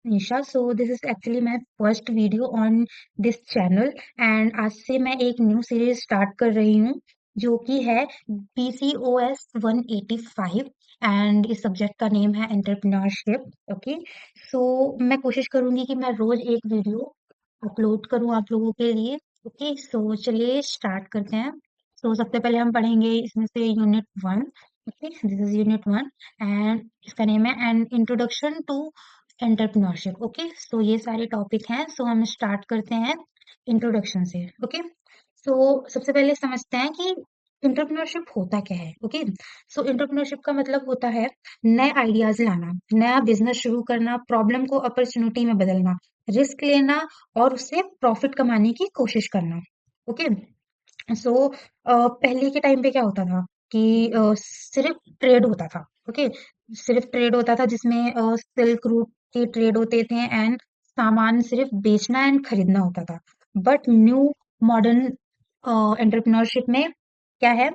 Nisha, so this is actually my first video on this channel and आज से मैं एक न्यू सीरीज स्टार्ट कर रही हूँ जो कि है PCOS 185 एंड इस सब्जेक्ट का नेम है एंटरप्रेन्योरशिप। ओके, सो मैं कोशिश करूंगी कि मैं रोज एक वीडियो अपलोड करूँ आप लोगों के लिए। ओके, सो चलिए स्टार्ट करते हैं। सो सबसे पहले हम पढ़ेंगे इसमें से unit 1। Okay, this is unit 1 and इसका नेम है and introduction to entrepreneurship. Okay, so ये सारे टॉपिक हैं। सो हम स्टार्ट करते हैं इंट्रोडक्शन से। ओके, सो सबसे पहले समझते हैं कि एंटरप्रेन्योरशिप होता क्या है। ओके, सो एंटरप्रेन्योरशिप का मतलब होता है नए आइडियाज लाना, नया बिजनेस शुरू करना, प्रॉब्लम को अपॉर्चुनिटी में बदलना, रिस्क लेना और उससे प्रॉफिट कमाने की कोशिश करना। ओके, सो पहले के टाइम पे क्या होता था कि सिर्फ ट्रेड होता था। ओके, सिर्फ ट्रेड होता था जिसमें सिल्क रूट के ट्रेड होते थे एंड सामान सिर्फ बेचना एंड खरीदना होता था। बट न्यू मॉडर्न एंटरप्रेन्योरशिप में क्या है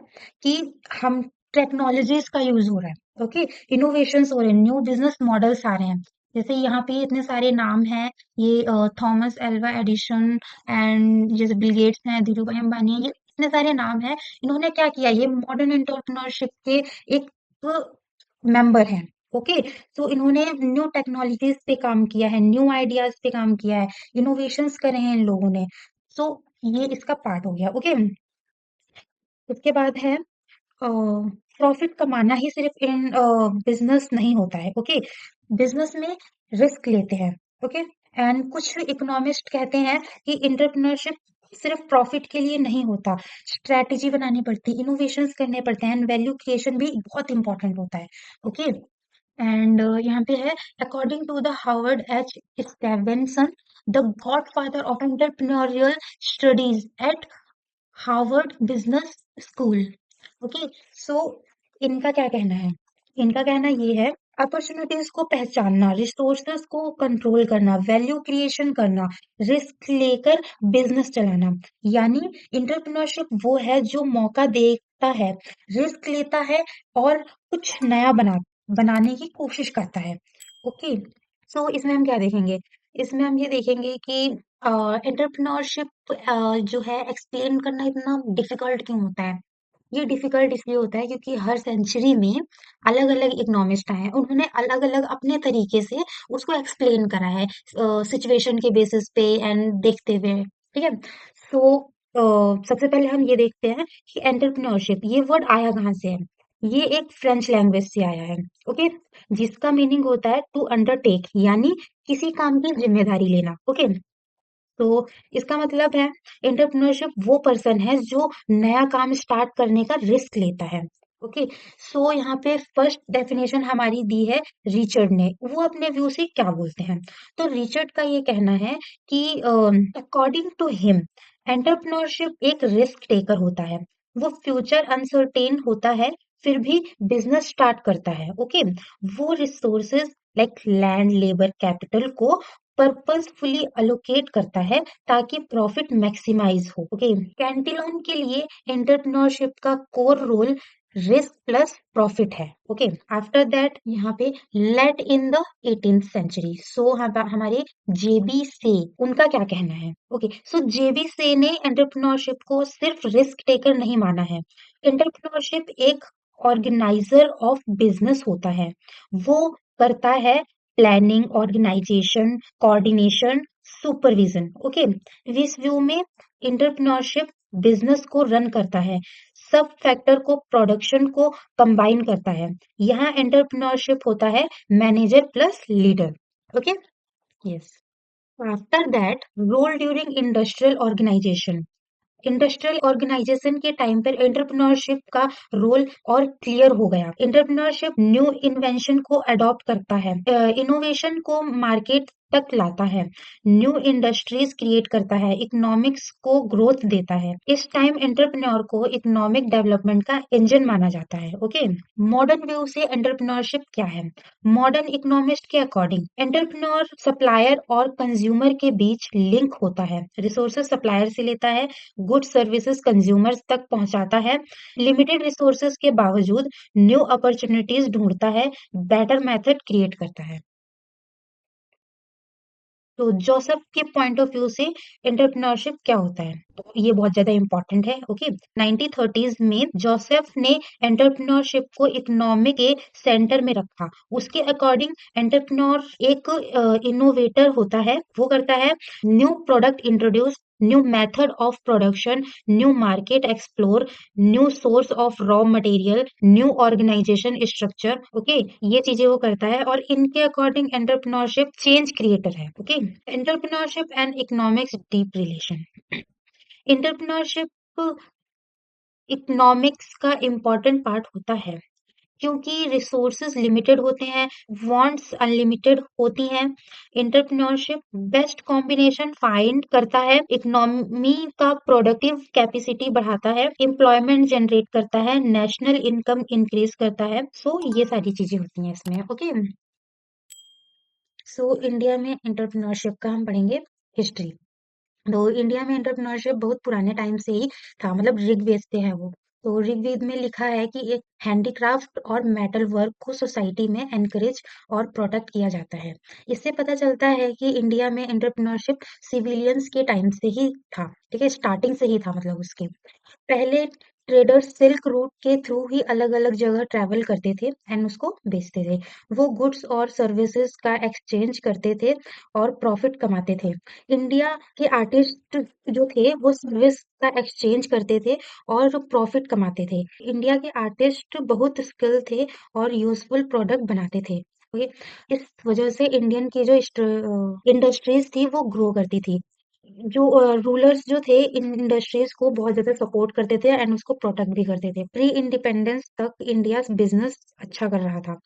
कि हम टेक्नोलॉजीज का यूज हो रहा है। ओके, इनोवेशंस हो रहे हैं, न्यू बिजनेस मॉडल्स आ रहे हैं। जैसे यहाँ पे इतने सारे नाम हैं, ये थॉमस एल्वा एडिशन एंड जैसे बिल गेट्स हैं, धीरू भाई अंबानी हैं, ये इतने सारे नाम हैं। इन्होंने क्या किया, ये मॉडर्न एंटरप्रेन्योरशिप के एक मेंबर हैं। ओके, तो इन्होंने न्यू टेक्नोलॉजीज पे काम किया है, न्यू आइडियाज पे काम किया है, इनोवेशंस करे हैं इन लोगों ने। सो ये इसका पार्ट हो गया। ओके, उसके बाद है प्रॉफिट कमाना ही सिर्फ इन बिजनेस नहीं होता है। ओके, बिजनेस में रिस्क लेते हैं। ओके, एंड कुछ इकोनॉमिस्ट कहते हैं कि एंटरप्रेन्योरशिप सिर्फ प्रॉफिट के लिए नहीं होता, स्ट्रेटेजी बनानी पड़ती, इनोवेशंस करने पड़ते हैं एंड वैल्यू क्रिएशन भी बहुत इंपॉर्टेंट होता है। ओके, एंड यहाँ पे है according to the Harvard H Stevenson, the godfather of entrepreneurial studies at Harvard Business School. Okay, so इनका क्या कहना है, इनका कहना ये है अपॉर्चुनिटीज को पहचानना, रिसोर्सेस को कंट्रोल करना, वैल्यू क्रिएशन करना, रिस्क लेकर बिजनेस चलाना। यानी इंटरप्रेन्योरशिप वो है जो मौका देखता है, रिस्क लेता है और कुछ नया बनाने की कोशिश करता है। ओके, सो इसमें हम क्या देखेंगे, इसमें हम ये देखेंगे कि एंटरप्रेन्योरशिप जो है एक्सप्लेन करना इतना डिफिकल्ट क्यों होता है। ये डिफिकल्ट इसलिए होता है क्योंकि हर सेंचुरी में अलग अलग इकोनॉमिस्ट आए हैं, उन्होंने अलग अलग अपने तरीके से उसको एक्सप्लेन करा है सिचुएशन के बेसिस पे एंड देखते हुए। ठीक है, सो सबसे पहले हम ये देखते हैं कि एंटरप्रेन्योरशिप ये वर्ड आया कहाँ से है। ये एक फ्रेंच लैंग्वेज से आया है। ओके, जिसका मीनिंग होता है टू अंडरटेक, यानी किसी काम की जिम्मेदारी लेना। ओके, तो इसका मतलब है एंटरप्रेन्योरशिप वो पर्सन है जो नया काम स्टार्ट करने का रिस्क लेता है। ओके, सो यहाँ पे फर्स्ट डेफिनेशन हमारी दी है रिचर्ड ने, वो अपने व्यू से क्या बोलते हैं। तो रिचर्ड का ये कहना है कि अकॉर्डिंग टू हिम एंटरप्रेन्योरशिप एक रिस्क टेकर होता है, वो फ्यूचर अनसर्टेन होता है फिर भी बिजनेस स्टार्ट करता है। ओके, वो resources like land, labour, capital को पर्पसफुली अलोकेट करता है ताकि प्रॉफिट मैक्सिमाइज हो। ओके, कैंटिलोन के लिए एंटरप्रेन्योरशिप का core role risk plus profit है। ओके, आफ्टर दैट यहाँ पे let in the 18th century, so हमारे जेबी से उनका क्या कहना है। ओके, सो जेबी से ने एंटरप्रेन्योरशिप को सिर्फ रिस्क टेकर नहीं माना है, एंटरप्रेन्योरशिप एक ऑर्गेनाइजर ऑफ बिजनेस होता है। वो करता है planning, organisation, coordination, supervision. Okay, इस व्यू में एंटरप्रेन्योरशिप बिजनेस को रन करता है, सब फैक्टर को, प्रोडक्शन को कंबाइन करता है। यहाँ एंटरप्रेन्योरशिप होता है manager plus leader. Okay, yes, after that role during industrial organisation, industrial organisation के टाइम पर एंटरप्रेन्योरशिप का रोल और क्लियर हो गया। एंटरप्रेन्योरशिप न्यू इन्वेंशन को अडॉप्ट करता है, इनोवेशन को मार्केट तक लाता है, न्यू इंडस्ट्रीज क्रिएट करता है, इकोनॉमिक्स को ग्रोथ देता है। इस टाइम एंटरप्रेन्योर को इकोनॉमिक डेवलपमेंट का इंजन माना जाता है। ओके, मॉडर्न व्यू से एंटरप्रेन्योरशिप क्या है। मॉडर्न इकोनॉमिस्ट के अकॉर्डिंग एंटरप्रेन्योर सप्लायर और कंज्यूमर के बीच लिंक होता है, रिसोर्सेज सप्लायर से लेता है, गुड सर्विसेज कंज्यूमर्स तक पहुंचाता है, लिमिटेड रिसोर्सेज के बावजूद न्यू अपॉर्चुनिटीज ढूंढता है, बेटर मेथड क्रिएट करता है। तो जोसेफ के पॉइंट ऑफ व्यू से एंटरप्रेन्योरशिप क्या होता है, तो ये बहुत ज्यादा इंपॉर्टेंट है। ओके, 1930s में जोसेफ ने एंटरप्रेन्योरशिप को इकोनॉमिक के सेंटर में रखा। उसके अकॉर्डिंग एंटरप्रेन्योर एक इनोवेटर होता है, वो करता है new product introduce, new method of production, new market explore, new source of raw material, new organisation structure. Okay, ये चीजें वो करता है और इनके अकॉर्डिंग एंटरप्रेन्योरशिप चेंज क्रिएटर है। Okay, entrepreneurship and economics deep relation. Entrepreneurship economics का important part होता है क्योंकि रिसोर्सेज लिमिटेड होते हैं, वांट्स अनलिमिटेड होती हैं। एंटरप्रेन्योरशिप बेस्ट कॉम्बिनेशन फाइंड करता है, इकोनॉमी का प्रोडक्टिव कैपेसिटी बढ़ाता है, एम्प्लॉयमेंट जनरेट करता है, नेशनल इनकम इंक्रीज करता है। सो ये सारी चीजें होती हैं इसमें। ओके, सो इंडिया में एंटरप्रेन्योरशिप का हम पढ़ेंगे हिस्ट्री। तो इंडिया में एंटरप्रेन्योरशिप बहुत पुराने टाइम से ही था, मतलब ऋग्वेद से है वो। तो ऋग्वेद में लिखा है कि एक हैंडीक्राफ्ट और मेटल वर्क को सोसाइटी में एनकरेज और प्रोटेक्ट किया जाता है। इससे पता चलता है कि इंडिया में एंटरप्रेन्योरशिप सिविलियंस के टाइम से ही था, ठीक है, स्टार्टिंग से ही था मतलब उसके। पहले ट्रेडर्स सिल्क रूट के थ्रू ही अलग-अलग जगह ट्रैवल करते थे एंड उसको बेचते थे। वो गुड्स और सर्विसेज का एक्सचेंज करते थे और प्रॉफिट कमाते थे। इंडिया के आर्टिस्ट जो थे वो सर्विस का एक्सचेंज करते थे और प्रॉफिट कमाते थे। इंडिया के आर्टिस्ट बहुत स्किल थे और यूजफुल प्रोडक्ट बनाते थे। ओके, इस वजह से इंडियन की जो इंडस्ट्रीज थी वो ग्रो करती थी। जो रूलर्स जो थे इन इंडस्ट्रीज को बहुत ज्यादा सपोर्ट करते थे एंड उसको प्रोटेक्ट भी करते थे। प्री इंडिपेंडेंस तक इंडिया बिजनेस अच्छा कर रहा था,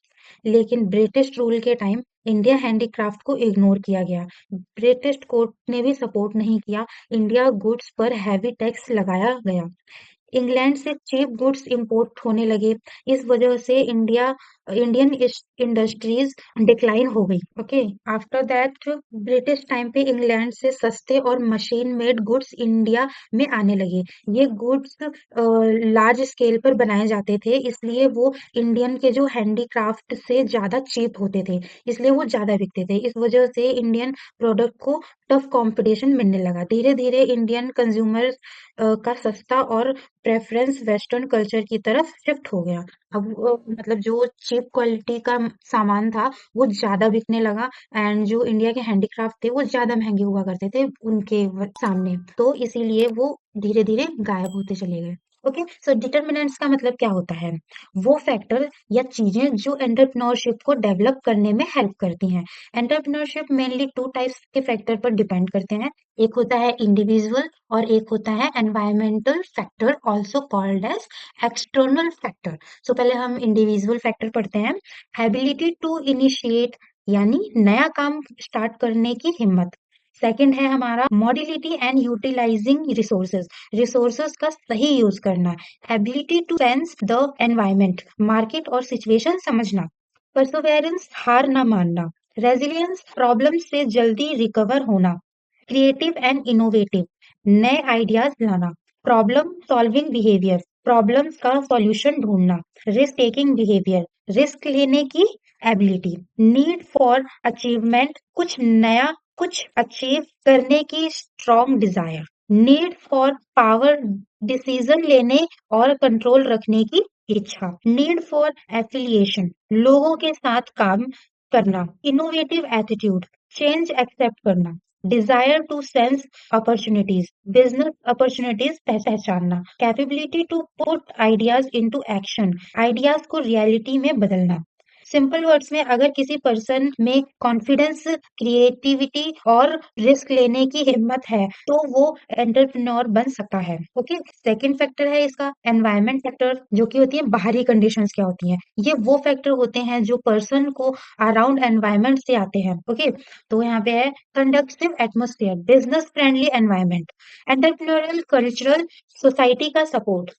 लेकिन ब्रिटिश रूल के टाइम इंडिया हैंडीक्राफ्ट को इग्नोर किया गया। ब्रिटिश कोर्ट ने भी सपोर्ट नहीं किया। इंडिया गुड्स पर हैवी टैक्स लगाया गया। इंग्लैंड से चीप गुड्स इंपोर्ट होने लगे। इस वजह से इंडियन इंडस्ट्रीज डिक्लाइन हो गई। Okay, after that British time पे इंग्लैंड से सस्ते और मशीन मेड गुड्स इंडिया में आने लगे। ये गुड्स लार्ज स्केल पर बनाए जाते थे, इसलिए वो इंडियन के जो हैंडीक्राफ्ट से ज्यादा चीप होते थे, इसलिए वो ज्यादा बिकते थे। इस वजह से इंडियन प्रोडक्ट को टफ कंपटीशन मिलने लगा। धीरे धीरे इंडियन कंज्यूमर का सस्ता और प्रेफरेंस वेस्टर्न कल्चर की तरफ शिफ्ट हो गया। अब मतलब जो चीप क्वालिटी का सामान था वो ज्यादा बिकने लगा एंड जो इंडिया के हैंडीक्राफ्ट थे वो ज्यादा महंगे हुआ करते थे उनके सामने, तो इसीलिए वो धीरे धीरे गायब होते चले गए। ओके, सो डिटर्मिनेंट्स का मतलब क्या होता है, वो फैक्टर या चीजें जो एंटरप्रेन्योरशिप को डेवलप करने में हेल्प करती हैं। एंटरप्रेन्योरशिप मेनली टू टाइप्स के फैक्टर पर डिपेंड करते हैं। एक होता है इंडिविजुअल और एक होता है environmental factor, also called as external factor. So पहले हम इंडिविजुअल फैक्टर पढ़ते हैं। एबिलिटी टू इनिशिएट, यानी नया काम स्टार्ट करने की हिम्मत। सेकंड है हमारा modality and utilising resources, resources का सही यूज करना। Ability to sense the environment, market और सिचुएशन समझना। परसोवेरेंस, हार ना मानना। रेजिलियंस, प्रॉब्लम से जल्दी रिकवर होना। क्रिएटिव एंड इनोवेटिव, नए आइडियाज लाना। प्रॉब्लम सॉल्विंग बिहेवियर, प्रॉब्लम्स का सॉल्यूशन ढूंढना। रिस्क टेकिंग बिहेवियर, रिस्क लेने की एबिलिटी। नीड फॉर अचीवमेंट, कुछ नया कुछ अचीव करने की strong Dzire. Need for power, decision लेने और कंट्रोल रखने की इच्छा। नीड फॉर एफिलिएशन, लोगों के साथ काम करना। इनोवेटिव एटीट्यूड, चेंज एक्सेप्ट करना। Desire to sense opportunities, business opportunities पहचानना। Capability to put ideas into action, ideas को रियलिटी में बदलना। सिंपल वर्ड्स में अगर किसी पर्सन में कॉन्फिडेंस, क्रिएटिविटी और रिस्क लेने की हिम्मत है तो वो एंटरप्रेन्योर बन सकता है। ओके, सेकंड फैक्टर है इसका एनवायरमेंट फैक्टर, जो कि होती है बाहरी कंडीशंस क्या होती हैं। ये वो फैक्टर होते हैं जो पर्सन को अराउंड एनवायरमेंट से आते हैं। ओके, तो यहाँ पे है conductive atmosphere, business friendly environment, entrepreneurial cultural, society का support,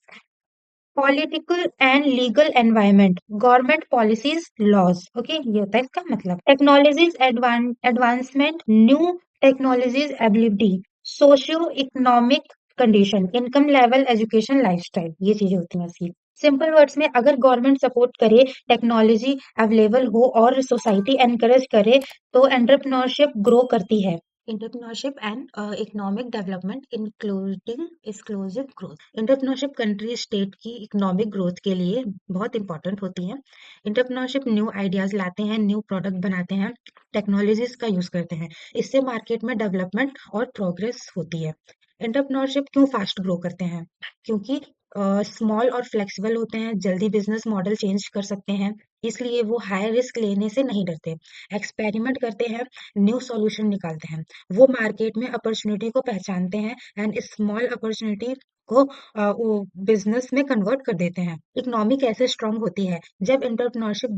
political and legal environment, government policies laws. Okay, ये होता है इसका मतलब। Technologies advancement, new technologies ability, socio economic condition, income level, education, lifestyle, ये चीजें होती हैं इसकी। सिंपल वर्ड्स में अगर गवर्नमेंट सपोर्ट करे, टेक्नोलॉजी अवेलेबल हो और सोसाइटी एनकरेज करे तो एंटरप्रेन्योरशिप ग्रो करती है। Entrepreneurship and economic development including exclusive growth। Entrepreneurship country state की इकोनॉमिक ग्रोथ के लिए बहुत इंपॉर्टेंट होती है। एंटरप्रेन्योरशिप न्यू आइडियाज लाते हैं, न्यू प्रोडक्ट बनाते हैं, टेक्नोलॉजीज का यूज करते हैं। इससे मार्केट में डेवलपमेंट और प्रोग्रेस होती है। एंटरप्रेन्योरशिप क्यों फास्ट ग्रो करते हैं? क्योंकि स्मॉल और फ्लेक्सिबल होते हैं, जल्दी बिजनेस मॉडल चेंज कर सकते हैं, इसलिए वो हाई रिस्क लेने से नहीं डरते। एक्सपेरिमेंट करते हैं, न्यू सॉल्यूशन निकालते हैं, वो मार्केट में अपॉर्चुनिटी को पहचानते हैं एंड स्मॉल अपॉर्चुनिटी को वो बिजनेस में कन्वर्ट कर देते हैं। इकोनॉमी कैसे स्ट्रांग होती है? जब एंटरप्रेन्योरशिप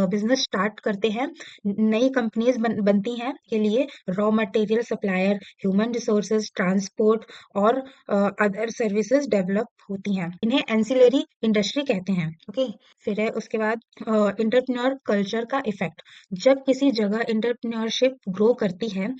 बिजनेस स्टार्ट करते हैं, नई कंपनीज बनती हैं के लिए raw material supplier, human resources, transport और अदर सर्विसेज डेवलप होती हैं। इन्हें एंसिलरी इंडस्ट्री कहते हैं। ओके, फिर है उसके बाद एंटरप्रेन्योर कल्चर का इफेक्ट। जब किसी जगह एंटरप्रेन्योरशिप ग्रो करती है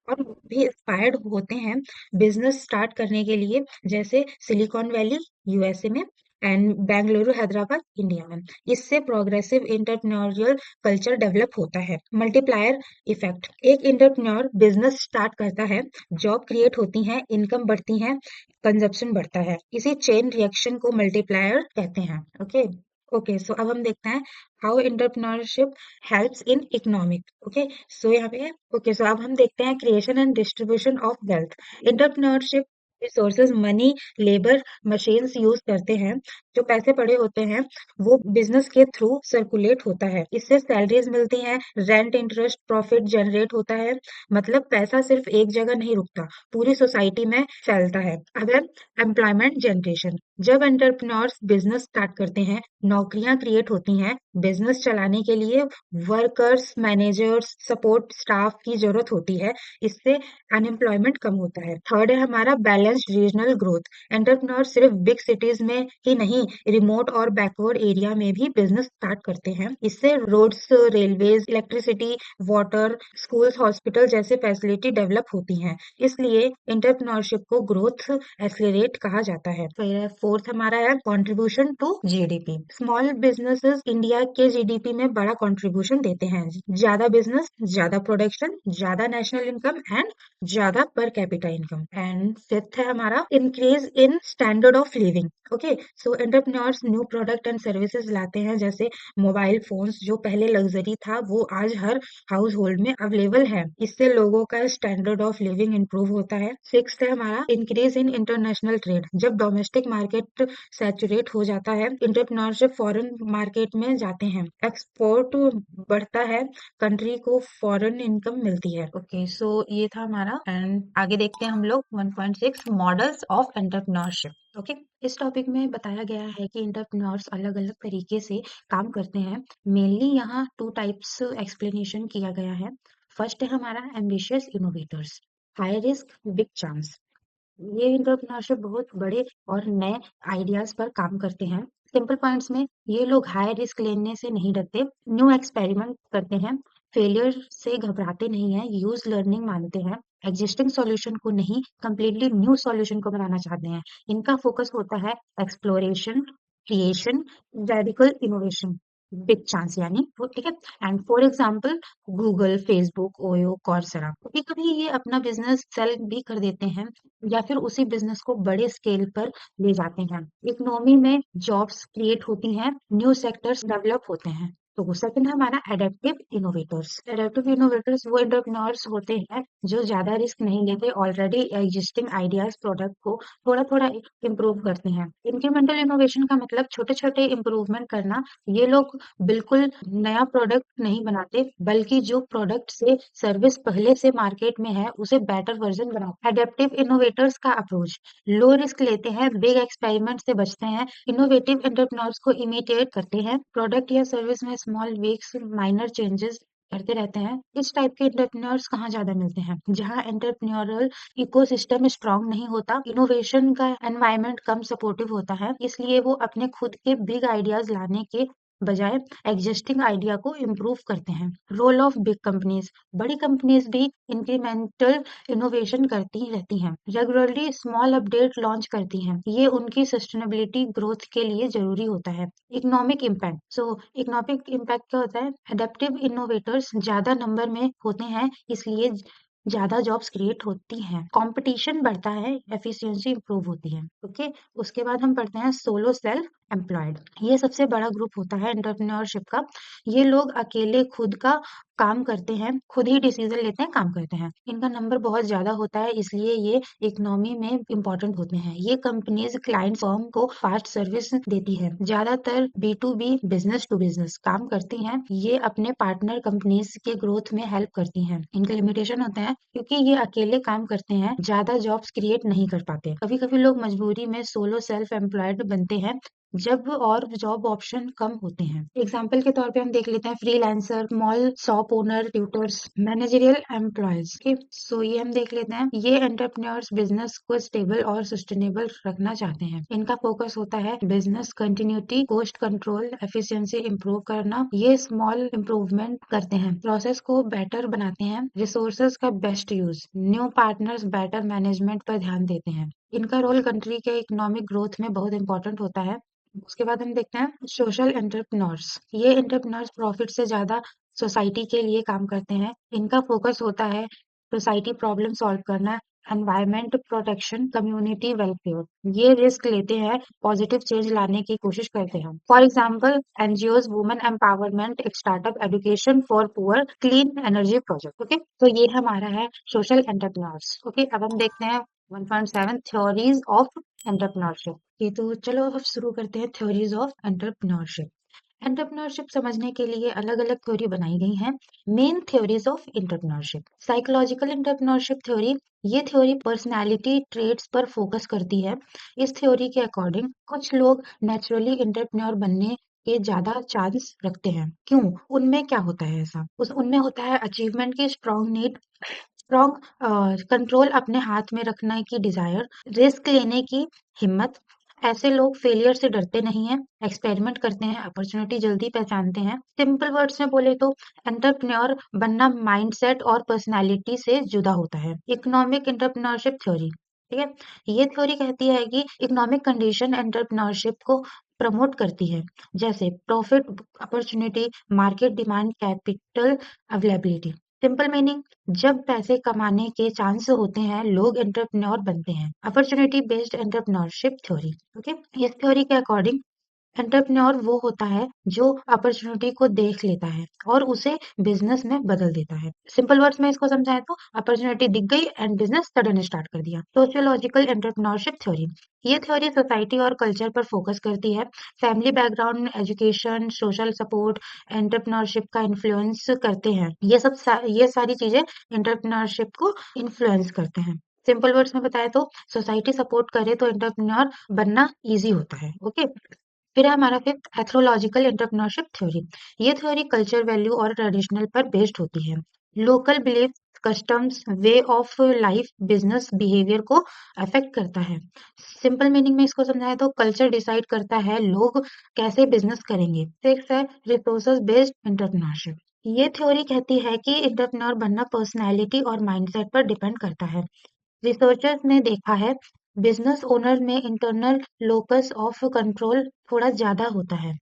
और भी इंस्पायर्ड होते हैं बिजनेस स्टार्ट करने के लिए, जैसे सिलिकॉन वैली यूएसए में एंड बेंगलुरु हैदराबाद इंडिया में। इससे प्रोग्रेसिव एंटरप्रेन्योरियल कल्चर डेवलप होता है। Multiplier effect. एक एंटरप्रेन्योर बिजनेस स्टार्ट करता है, जॉब क्रिएट होती है, इनकम बढ़ती है, कंजप्शन बढ़ता है। इसी चेन रिएक्शन को मल्टीप्लायर कहते हैं। ओके ओके, सो अब हम देखते हैं how entrepreneurship helps in economic. Okay, so यहाँ पे ओके, सो अब हम देखते हैं creation and distribution of wealth. Entrepreneurship resources, money, labour, machines use करते हैं। जो पैसे पड़े होते हैं वो बिजनेस के थ्रू सर्कुलेट होता है, इससे सैलरीज मिलती हैं, रेंट, इंटरेस्ट, प्रॉफिट जनरेट होता है। मतलब पैसा सिर्फ एक जगह नहीं रुकता, पूरी सोसाइटी में फैलता है। अगर एम्प्लॉयमेंट जनरेशन, जब एंटरप्रेन्योर्स बिजनेस स्टार्ट करते हैं, नौकरियां क्रिएट होती हैं। बिजनेस चलाने के लिए वर्कर्स, मैनेजर्स, सपोर्ट स्टाफ की जरूरत होती है। इससे अनएम्प्लॉयमेंट कम होता है। थर्ड है हमारा बैलेंस्ड रीजनल ग्रोथ। एंटरप्रेन्योर सिर्फ बिग सिटीज में ही नहीं, रिमोट और बैकवर्ड एरिया में भी बिजनेस स्टार्ट करते हैं। इससे roads, railways, electricity, water, schools, hospital जैसे फैसिलिटी डेवलप होती हैं। इसलिए एंटरप्रेन्योरशिप को ग्रोथ एक्सेलरेट कहा जाता है। फिर फोर्थ हमारा है contribution to GDP. Small businesses India के जीडीपी में बड़ा कंट्रीब्यूशन देते हैं। ज्यादा बिजनेस, ज्यादा प्रोडक्शन, ज्यादा नेशनल इनकम एंड ज्यादा per capita income. And fifth है हमारा increase in standard of living. Okay, so entrepreneurs new product and services लाते हैं, जैसे मोबाइल फोन्स, जो पहले लग्जरी था वो आज हर हाउस होल्ड में अवेलेबल है। इससे लोगों का स्टैंडर्ड ऑफ लिविंग इंप्रूव होता है। सिक्स है हमारा इंक्रीज इन इंटरनेशनल ट्रेड। जब डोमेस्टिक मार्केट सैचुरेट हो जाता है, एंटरप्रेन्योरशिप फॉरेन मार्केट में जाते हैं, एक्सपोर्ट बढ़ता है, कंट्री को फॉरेन इनकम मिलती है। ओके, सो ये था हमारा। एंड आगे देखते हैं हम लोग 1.6 मॉडल्स ऑफ एंटरप्रेन्योरशिप। ओके, इस टॉपिक में बताया गया है कि एंटरप्रेन्योर्स अलग अलग तरीके से काम करते हैं। मेनली यहाँ टू टाइप्स एक्सप्लेनेशन किया गया है। फर्स्ट है हमारा ambitious innovators, high risk big chance. ये एंटरप्रेन्योरशिप बहुत बड़े और नए आइडियाज पर काम करते हैं। सिंपल पॉइंट्स में ये लोग हाई रिस्क लेने से नहीं डरते, न्यू एक्सपेरिमेंट करते हैं, फेलियर से घबराते नहीं है, यूज लर्निंग मानते हैं, एग्जिस्टिंग सॉल्यूशन को नहीं, कंप्लीटली न्यू सॉल्यूशन को बनाना चाहते हैं। इनका फोकस होता है exploration, creation, radical innovation, big chance यानी वो, ठीक है। And for example Google, Facebook, OYO, Coursera. कभी कभी ये अपना बिजनेस सेल भी कर देते हैं या फिर उसी बिजनेस को बड़े स्केल पर ले जाते हैं। इकोनॉमी में जॉब्स क्रिएट होती हैं, न्यू सेक्टर्स डेवलप होते हैं। तो सेकंड है हमारा एडेप्टिव इनोवेटर्स। एडेप्टिव इनोवेटर्स वो एंटरप्रेन्योर्स होते हैं जो ज्यादा रिस्क नहीं लेते, ऑलरेडी एग्जिस्टिंग आइडियाज, प्रोडक्ट को थोड़ा थोड़ा इम्प्रूव करते हैं। इंक्रीमेंटल इनोवेशन का मतलब छोटे छोटे इम्प्रूवमेंट करना। ये लोग बिल्कुल नया प्रोडक्ट नहीं बनाते, बल्कि जो प्रोडक्ट से सर्विस पहले से मार्केट में है उसे बेटर वर्जन बनाते। एडेप्टिव इनोवेटर्स का अप्रोच, लो रिस्क लेते हैं, बिग एक्सपेरिमेंट से बचते हैं, इनोवेटिव एंटरप्रेन्योर्स को इमिटेट करते हैं, प्रोडक्ट या सर्विस में स्मॉल वीक्स माइनर चेंजेस करते रहते हैं। इस टाइप के एंटरप्रेन्योर्स कहाँ ज्यादा मिलते हैं? जहाँ एंटरप्रेन्योरल इकोसिस्टम स्ट्रांग नहीं होता, इनोवेशन का एनवायरनमेंट कम सपोर्टिव होता है, इसलिए वो अपने खुद के बिग आइडियाज लाने के बजाय एग्जिस्टिंग आइडिया को इम्प्रूव करते हैं। रोल ऑफ बिग कंपनीज, बड़ी कंपनीज भी इंक्रीमेंटल इनोवेशन करती रहती हैं, रेगुलरली स्मॉल अपडेट लॉन्च करती हैं। ये उनकी सस्टेनेबिलिटी ग्रोथ के लिए जरूरी होता है। इकोनॉमिक इम्पैक्ट, सो इकोनॉमिक इम्पैक्ट क्या होता है? एडेप्टिव इनोवेटर्स ज्यादा नंबर में होते हैं, इसलिए ज्यादा जॉब्स क्रिएट होती हैं, कंपटीशन बढ़ता है, एफिशिएंसी इंप्रूव होती है। ओके, उसके बाद हम पढ़ते हैं सोलो सेल्फ एम्प्लॉयड। ये सबसे बड़ा ग्रुप होता है एंटरप्रेन्योरशिप का। ये लोग अकेले खुद का काम करते हैं, खुद ही डिसीजन लेते हैं, काम करते हैं। इनका नंबर बहुत ज्यादा होता है, इसलिए ये इकोनॉमी में इम्पोर्टेंट होते हैं। ये कंपनीज क्लाइंट फर्म को फास्ट सर्विस देती है, ज्यादातर B2B बिजनेस टू बिजनेस काम करती हैं। ये अपने पार्टनर कंपनीज के ग्रोथ में हेल्प करती हैं। इनके लिमिटेशन होते हैं, क्योंकि ये अकेले काम करते हैं, ज्यादा जॉब्स क्रिएट नहीं कर पाते। कभी कभी लोग मजबूरी में सोलो सेल्फ एम्प्लॉयड बनते हैं, जब और जॉब ऑप्शन कम होते हैं। एग्जाम्पल के तौर पे हम देख लेते हैं freelancer, small shop owner, tutors, managerial employees. So ये हम देख लेते हैं। ये एंटरप्रेन्योर्स बिजनेस को स्टेबल और सस्टेनेबल रखना चाहते हैं। इनका फोकस होता है business continuity, cost control, efficiency improve करना। ये स्मॉल इम्प्रूवमेंट करते हैं, प्रोसेस को बेटर बनाते हैं, रिसोर्सेज का best use, new partners, better management पर ध्यान देते हैं। इनका रोल कंट्री के इकोनॉमिक ग्रोथ में बहुत इंपॉर्टेंट होता है। उसके बाद हम देखते हैं सोशल एंटरप्रेन्योर्स। ये एंटरप्रेन्योर्स प्रॉफिट से ज्यादा सोसाइटी के लिए काम करते हैं। इनका फोकस होता है सोसाइटी प्रॉब्लम सॉल्व करना, एनवायरमेंट प्रोटेक्शन, कम्युनिटी वेलफेयर। ये रिस्क लेते हैं, पॉजिटिव चेंज लाने की कोशिश करते हैं। For example NGOs, women empowerment, startup, education for poor, clean energy project. Okay, तो ये हमारा है सोशल एंटरप्रेन्योर्स। ओके, अब हम देखते हैं 1.7 थ्योरीज ऑफ एंटरप्रेन्योरशिप। ये तो चलो अब शुरू करते हैं थ्योरीज ऑफ एंटरप्रेन्योरशिप। एंटरप्रेन्योरशिप समझने के लिए अलग अलग थ्योरी बनाई गई हैं। Main theories of entrepreneurship. Psychological entrepreneurship theory, ये थ्योरी पर्सनालिटी ट्रेट्स पर फोकस करती है। इस थ्योरी के अकॉर्डिंग कुछ लोग नेचुरली एंटरप्रेन्योर बनने के ज्यादा चांस रखते हैं। क्यों? उनमें क्या होता है ऐसा? उनमें होता है अचीवमेंट की स्ट्रॉन्ग नीड, स्ट्रॉन्ग कंट्रोल, अपने हाथ में रखने की डिजायर, रिस्क लेने की हिम्मत। ऐसे लोग फेलियर से डरते नहीं हैं, एक्सपेरिमेंट करते हैं, अपॉर्चुनिटी जल्दी पहचानते हैं। सिंपल वर्ड्स में बोले तो एंटरप्रेन्योर बनना माइंडसेट और पर्सनालिटी से जुदा होता है। इकोनॉमिक एंटरप्रेन्योरशिप थ्योरी, ठीक है, ये थ्योरी कहती है कि इकोनॉमिक कंडीशन एंटरप्रेन्योरशिप को प्रमोट करती है, जैसे profit, opportunity, market demand, capital availability. Simple meaning, जब पैसे कमाने के चांस होते हैं, लोग एंटरप्रेन्योर बनते हैं। Opportunity based entrepreneurship theory. Okay, इस थ्योरी के अकॉर्डिंग एंटरप्रेन्योर वो होता है जो अपॉर्चुनिटी को देख लेता है और उसे बिजनेस में बदल देता है। सिंपल वर्ड्स में इसको समझाएं तो अपॉर्चुनिटी दिख गई एंड बिजनेस सडन स्टार्ट कर दिया। सोशियोलॉजिकल एंटरप्रेन्योरशिप थ्योरी, ये थ्योरी सोसाइटी और कल्चर पर फोकस करती है। Family background, education, social support entrepreneurship का इन्फ्लुएंस करते हैं। ये सारी चीजें एंटरप्रेन्योरशिप को इन्फ्लुएंस करते हैं। सिंपल वर्ड्स में बताए तो सोसाइटी सपोर्ट करे तो एंटरप्रेन्योर बनना इजी होता है। ओके, फिर है हमारा फिफ्थ एथ्रोलॉजिकल एंटरप्रेन्योरशिप थ्योरी। ये थ्योरी कल्चर वैल्यू और ट्रेडिशनल पर बेस्ड होती है। Local belief, customs, way of life business behaviour को अफेक्ट करता है। सिंपल मीनिंग में इसको समझाएं तो कल्चर डिसाइड करता है लोग कैसे बिजनेस करेंगे। सिक्स है रिसोर्सेज बेस्ड एंटरप्रेन्योरशिप। ये थ्योरी कहती है कि एंटरप्रेन्योर बनना पर्सनैलिटी और माइंडसेट पर डिपेंड करता है। रिसर्चर्स ने देखा है बिजनेस ओनर में इंटरनल लोकस ऑफ कंट्रोल थोड़ा ज्यादा होता है।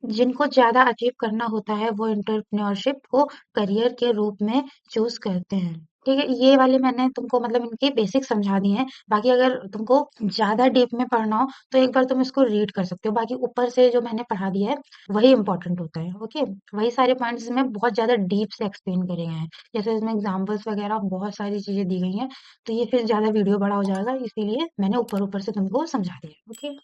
जिनको ज्यादा अचीव करना होता है वो एंटरप्रेन्योरशिप को करियर के रूप में चूज करते हैं। ठीक है, ये वाले मैंने तुमको मतलब इनके बेसिक समझा दिए हैं। बाकी अगर तुमको ज्यादा डीप में पढ़ना हो तो एक बार तुम इसको रीड कर सकते हो। बाकी ऊपर से जो मैंने पढ़ा दिया है वही इंपॉर्टेंट होता है। ओके, वही सारे पॉइंट्स में बहुत ज्यादा डीप से एक्सप्लेन करे गए हैं। जैसे इसमें एग्जाम्पल्स वगैरह बहुत सारी चीजें दी गई हैं, तो ये फिर ज्यादा वीडियो बड़ा हो जाएगा, इसीलिए मैंने ऊपर ऊपर से तुमको समझा दिया। ओके।